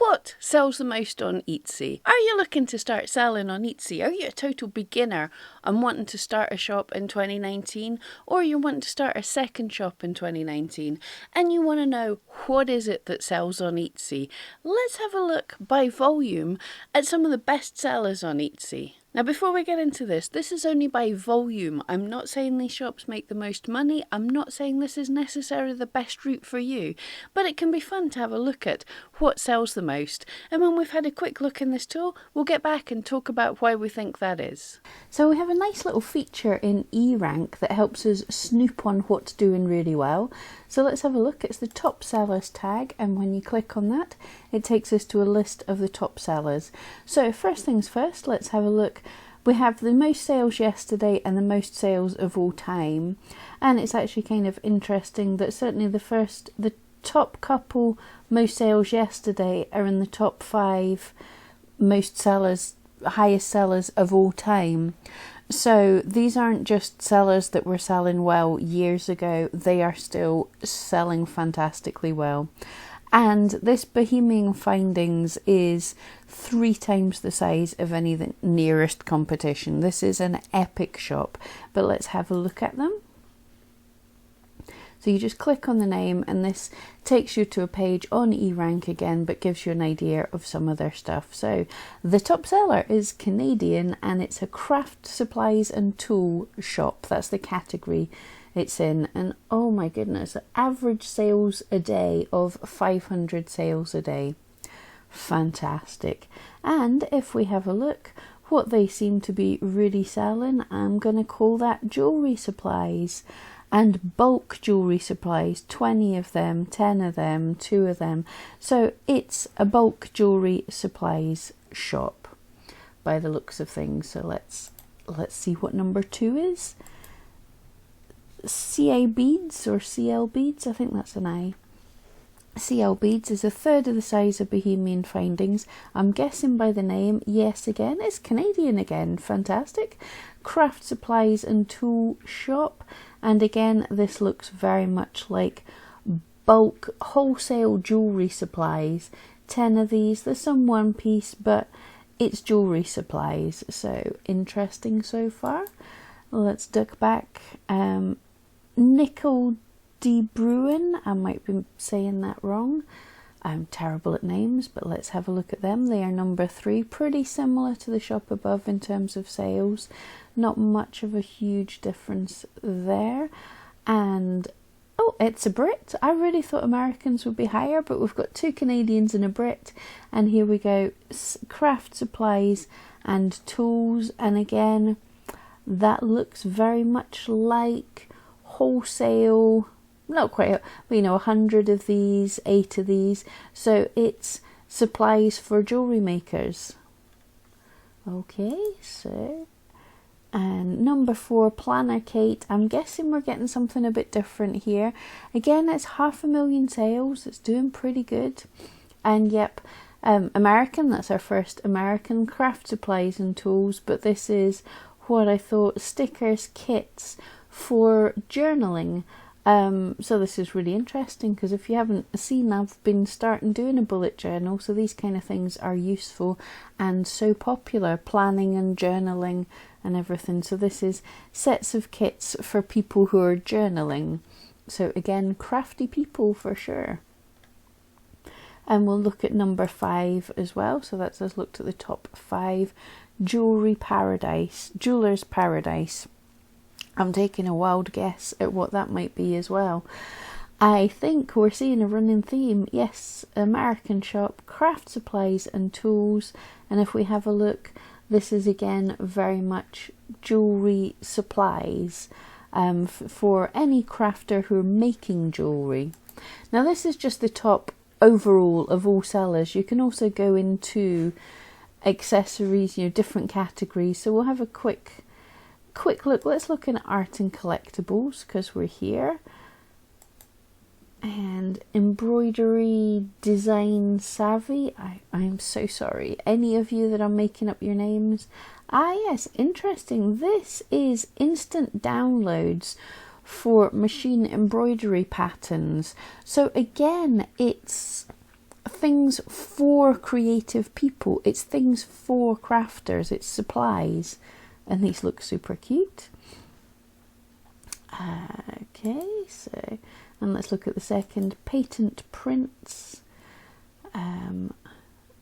What sells the most on Etsy? Are you looking to start selling on Etsy? Are you a total beginner and wanting to start a shop in 2019? Or you want to start a second shop in 2019 and you want to know what is it that sells on Etsy? Let's have a look by volume at some of the best sellers on Etsy. Now, before we get into this is only by volume. I'm not saying these shops make the most money. I'm not saying this is necessarily the best route for you, but it can be fun to have a look at what sells the most. And when we've had a quick look in this tool, we'll get back and talk about why we think that is. So we have a nice little feature in eRank that helps us snoop on what's doing really well. So let's have a look. It's the top sellers tag, and when you click on that, it takes us to a list of the top sellers. So first things first, let's have a look. We have the most sales yesterday and the most sales of all time, and it's actually kind of interesting that certainly the top couple most sales yesterday are in the top 5 most sellers, highest sellers of all time. So these aren't just sellers that were selling well years ago, they are still selling fantastically well. And this Bohemian Findings is 3 times the size of any of the nearest competition. This is an epic shop, but let's have a look at them. So you just click on the name and this takes you to a page on eRank again, but gives you an idea of some of their stuff. So the top seller is Canadian and it's a craft supplies and tool shop. That's the category it's in. And oh my goodness, average sales a day of 500 sales a day. Fantastic. And if we have a look, what they seem to be really selling, I'm going to call that jewellery supplies. And bulk jewellery supplies, 20 of them, 10 of them, 2 of them. So it's a bulk jewellery supplies shop by the looks of things. So let's see what number 2 is. CA beads or CL beads, I think that's an I. CL beads is a third of the size of Bohemian Findings. I'm guessing by the name, yes, again, it's Canadian again, fantastic. Craft supplies and tool shop. And again, this looks very much like bulk wholesale jewellery supplies. 10 of these, there's some one piece, but it's jewellery supplies. So interesting so far. Let's duck back. Nickel de Bruin, I might be saying that wrong. I'm terrible at names, but let's have a look at them. They are number 3, pretty similar to the shop above in terms of sales. Not much of a huge difference there. And oh, it's a Brit. I really thought Americans would be higher, but we've got 2 Canadians and a Brit. And here we go, craft supplies and tools. And again, that looks very much like wholesale. Not quite, but 100 of these, 8 of these. So it's supplies for jewellery makers. Okay, so, and number 4, Planner Kate. I'm guessing we're getting something a bit different here. Again, it's 500,000 sales. It's doing pretty good. And yep, American, that's our first American craft supplies and tools. But this is what I thought, stickers, kits for journaling. So this is really interesting because if you haven't seen, I've been starting doing a bullet journal, so these kind of things are useful and so popular, planning and journaling and everything. So this is sets of kits for people who are journaling. So again, crafty people for sure. And we'll look at number 5 as well. So that's us looked at the top 5. Jewellery Paradise, Jeweller's Paradise. I'm taking a wild guess at what that might be as well. I think we're seeing a running theme. Yes, American shop, craft supplies and tools. And if we have a look, this is again very much jewellery supplies for any crafter who are making jewellery. Now this is just the top overall of all sellers. You can also go into accessories, different categories. So we'll have a quick look. Let's look in art and collectibles because we're here. And embroidery design savvy. I'm so sorry. Any of you that I'm making up your names. Ah yes, interesting. This is instant downloads for machine embroidery patterns. So again, it's things for creative people. It's things for crafters. It's supplies. And these look super cute. Okay, so, and let's look at the second, patent prints.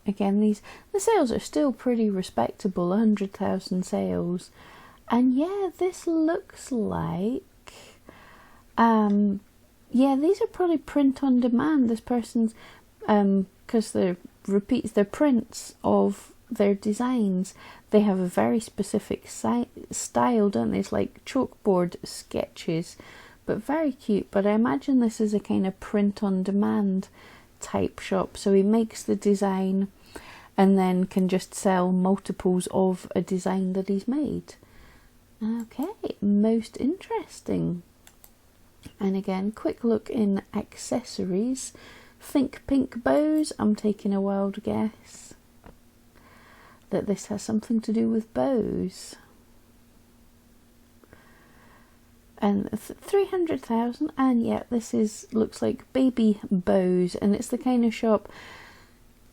Again, the sales are still pretty respectable, 100,000 sales. And yeah, this looks like, yeah, these are probably print on demand. This person's, because they're prints of their designs. They have a very specific style, don't they? It's like chalkboard sketches, but very cute. But I imagine this is a kind of print on demand type shop. So he makes the design and then can just sell multiples of a design that he's made. Okay, most interesting. And again, quick look in accessories. Think pink bows. I'm taking a wild guess that this has something to do with bows. And 300,000, and yeah, this looks like baby bows, and it's the kind of shop,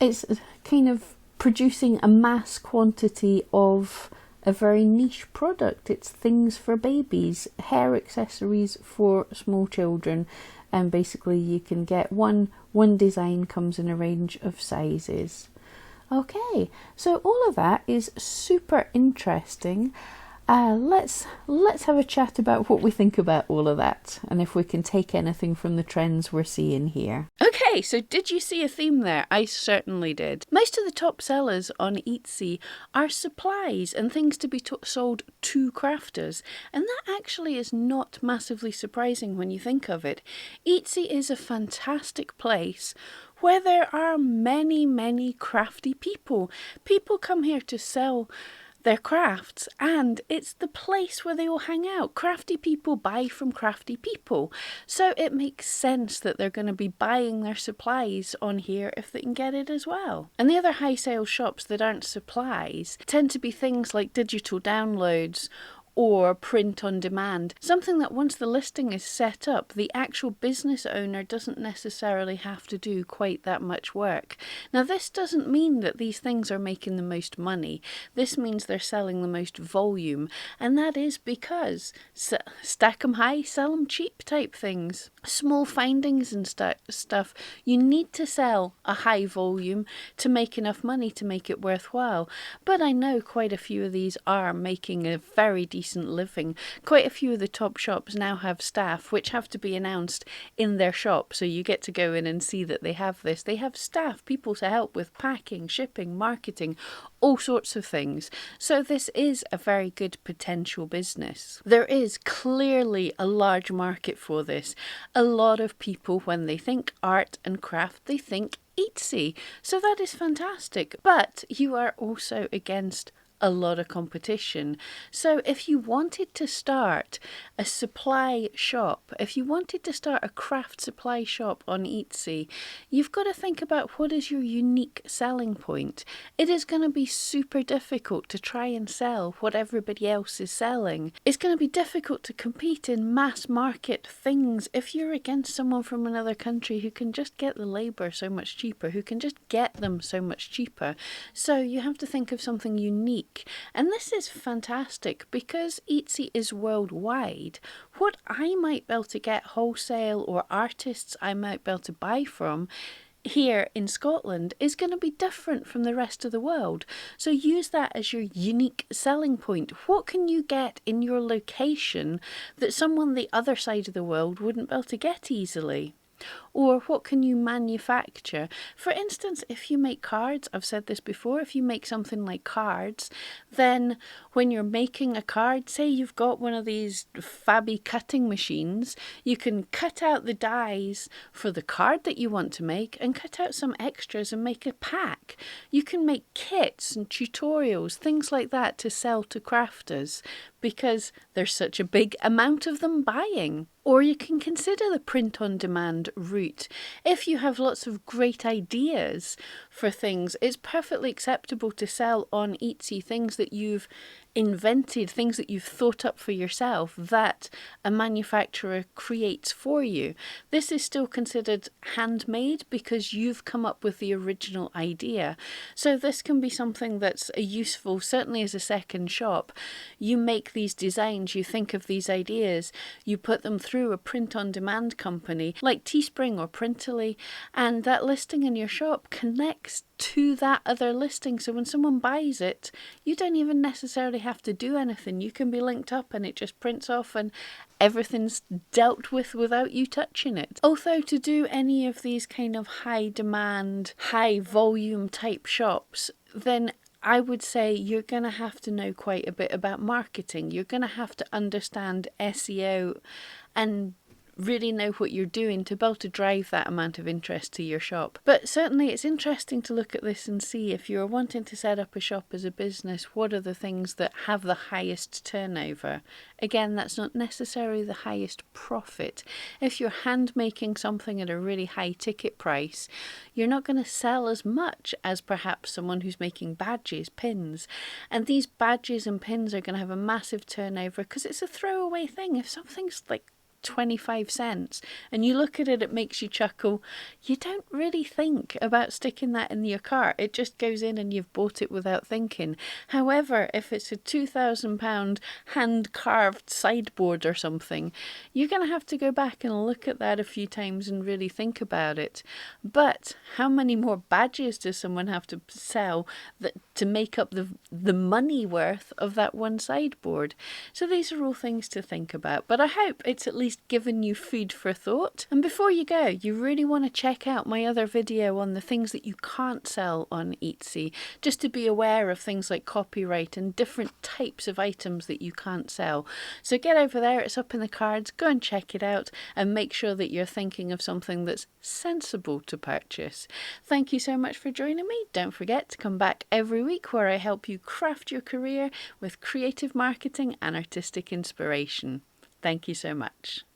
it's kind of producing a mass quantity of a very niche product. It's things for babies, hair accessories for small children, and basically you can get one design comes in a range of sizes. Okay, so all of that is super interesting. Let's have a chat about what we think about all of that, and if we can take anything from the trends we're seeing here. Okay, so did you see a theme there? I certainly did. Most of the top sellers on Etsy are supplies and things to be sold to crafters, and that actually is not massively surprising when you think of it. Etsy is a fantastic place where there are many, many crafty people. People come here to sell their crafts, and it's the place where they all hang out. Crafty people buy from crafty people, so it makes sense that they're going to be buying their supplies on here if they can get it as well. And the other high sales shops that aren't supplies tend to be things like digital downloads or print on demand, something that once the listing is set up, the actual business owner doesn't necessarily have to do quite that much work. Now, this doesn't mean that these things are making the most money. This means they're selling the most volume, and that is because stack them high, sell them cheap type things. Small findings and stuff, you need to sell a high volume to make enough money to make it worthwhile. But I know quite a few of these are making a very decent living. Quite a few of the top shops now have staff which have to be announced in their shop, so you get to go in and see that they have this. They have staff, people to help with packing, shipping, marketing, all sorts of things. So this is a very good potential business. There is clearly a large market for this. A lot of people, when they think art and craft, they think Etsy. So that is fantastic. But you are also against a lot of competition. So if you wanted to start a supply shop, if you wanted to start a craft supply shop on Etsy, you've got to think about what is your unique selling point. It is going to be super difficult to try and sell what everybody else is selling. It's going to be difficult to compete in mass market things if you're against someone from another country who can just get the labour so much cheaper, who can just get them so much cheaper. So you have to think of something unique. And this is fantastic because Etsy is worldwide. What I might be able to get wholesale, or artists I might be able to buy from here in Scotland, is going to be different from the rest of the world. So use that as your unique selling point. What can you get in your location that someone the other side of the world wouldn't be able to get easily? Or what can you manufacture? For instance, if you make cards, I've said this before, if you make something like cards, then when you're making a card, say you've got one of these fabby cutting machines, you can cut out the dies for the card that you want to make and cut out some extras and make a pack. You can make kits and tutorials, things like that, to sell to crafters because there's such a big amount of them buying. Or you can consider the print on demand route. If you have lots of great ideas for things, it's perfectly acceptable to sell on Etsy things that you've invented, things that you've thought up for yourself that a manufacturer creates for you. This is still considered handmade because you've come up with the original idea. So this can be something that's useful, certainly as a second shop. You make these designs, you think of these ideas, you put them through a print-on-demand company like Teespring or Printily, and that listing in your shop connects to that other listing. So when someone buys it, you don't even necessarily have to do anything. You can be linked up and it just prints off and everything's dealt with without you touching it. Although to do any of these kind of high demand, high volume type shops, then I would say you're going to have to know quite a bit about marketing. You're going to have to understand SEO and really know what you're doing to be able to drive that amount of interest to your shop. But certainly it's interesting to look at this and see, if you're wanting to set up a shop as a business, what are the things that have the highest turnover? Again, that's not necessarily the highest profit. If you're hand making something at a really high ticket price, you're not going to sell as much as perhaps someone who's making badges, pins. And these badges and pins are going to have a massive turnover because it's a throwaway thing. If something's like 25 cents and you look at it, it makes you chuckle, you don't really think about sticking that in your cart. It just goes in and you've bought it without thinking. However, if it's a £2,000 hand carved sideboard or something, you're going to have to go back and look at that a few times and really think about it. But how many more badges does someone have to sell that to make up the money worth of that one sideboard? So these are all things to think about, but I hope it's at least given you food for thought. And before you go, you really want to check out my other video on the things that you can't sell on Etsy, just to be aware of things like copyright and different types of items that you can't sell. So get over there, it's up in the cards, go and check it out and make sure that you're thinking of something that's sensible to purchase. Thank you so much for joining me. Don't forget to come back every week where I help you craft your career with creative marketing and artistic inspiration. Thank you so much.